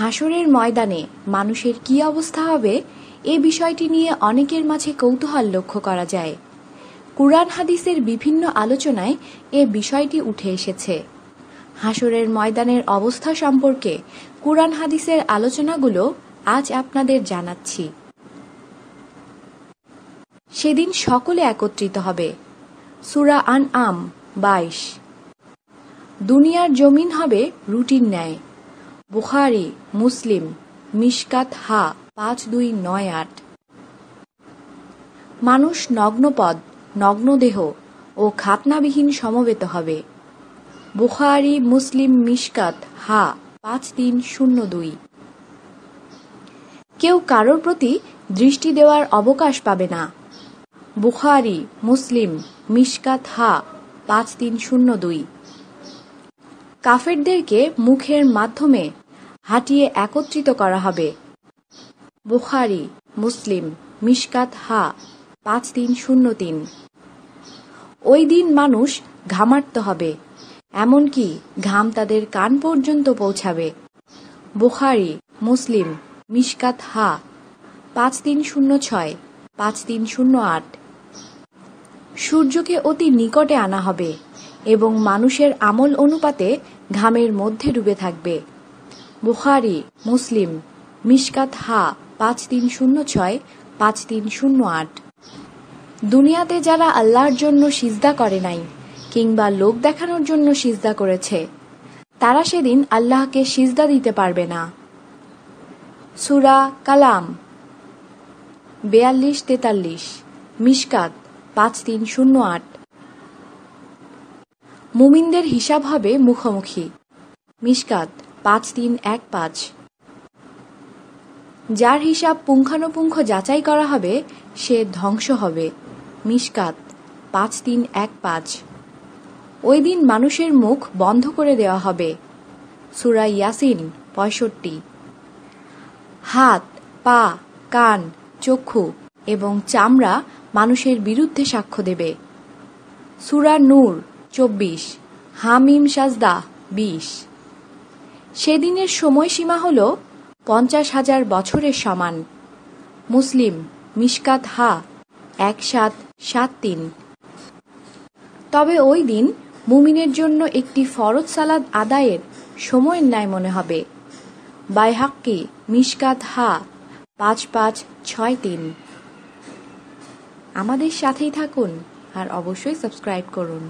হাসরের ময়দানে মানুষের কি অবস্থা হবে এ বিষয়টি নিয়ে অনেকের মাঝে কৌতূহল লক্ষ্য করা যায়। কুরআন হাদিসের বিভিন্ন আলোচনায় এ বিষয়টি উঠে এসেছে। হাসরের ময়দানের অবস্থা সম্পর্কে কুরআন হাদিসের আলোচনাগুলো আজ আপনাদের জানাচ্ছি। সেদিন সকলে একত্রিত হবে। সূরা আনআম 22। দুনিয়ার জমিন হবে রুটির ন্যায়। বুখারী, মুসলিম, মিশকাত হা 5298। মানুষ নগ্নপদ, নগ্নদেহ ও খাতনাবিহীন সমবেত হবে। বুখারী, মুসলিম, মিশকাত হা 5302। কেউ কারোর প্রতি দৃষ্টি দেওয়ার অবকাশ পাবে না। বুখারী, মুসলিম, মিশকাত হা 5302। কাফেরদেরকে মুখের মাধ্যমে হাঁটিয়ে একত্রিত করা হবে। বুখারী, মুসলিম, মিশকাত হা 5303। ওই দিন মানুষ ঘামার্ত হবে, এমনকি ঘাম তাদের কান পর্যন্ত পৌঁছাবে। বুখারী, মুসলিম, মিশকাত হা 5306, 5308। সূর্যকে অতি নিকটে আনা হবে এবং মানুষের আমল অনুপাতে ঘামের মধ্যে ডুবে থাকবে। বুখারী, মুসলিম, মিশকাত হা 5306, 5308। দুনিয়াতে যারা আল্লাহর জন্য সিজদা করে নাই কিংবা লোক দেখানোর জন্য সিজদা করেছে, তারা সেদিন আল্লাহকে সিজদা দিতে পারবে না। সূরা কালাম 42-43, মিশকাত 5308। মুমিনদের হিসাব হবে মুখোমুখি। মিশকাত 5315। যার হিসাব পুঙ্খানুপুঙ্খ যাচাই করা হবে সে ধ্বংস হবে। মিশকাত 5315। ওই দিন মানুষের মুখ বন্ধ করে দেওয়া হবে। সূরা ইয়াসিন 65। হাত, পা, কান, চক্ষু এবং চামড়া মানুষের বিরুদ্ধে সাক্ষ্য দেবে। সূরা নূর 24, হামিম সাজদা 20। সেদিনের সময়সীমা হল 50,000 বছরের সমান। মুসলিম, মিশকাত হা 1773। তবে ওই দিন মুমিনের জন্য একটি ফরজ সালাত আদায়ের সময়ের ন্যায় মনে হবে। বাইহাক্কি, মিশকাত হা 5563। আমাদের সাথেই থাকুন আর অবশ্যই সাবস্ক্রাইব করুন।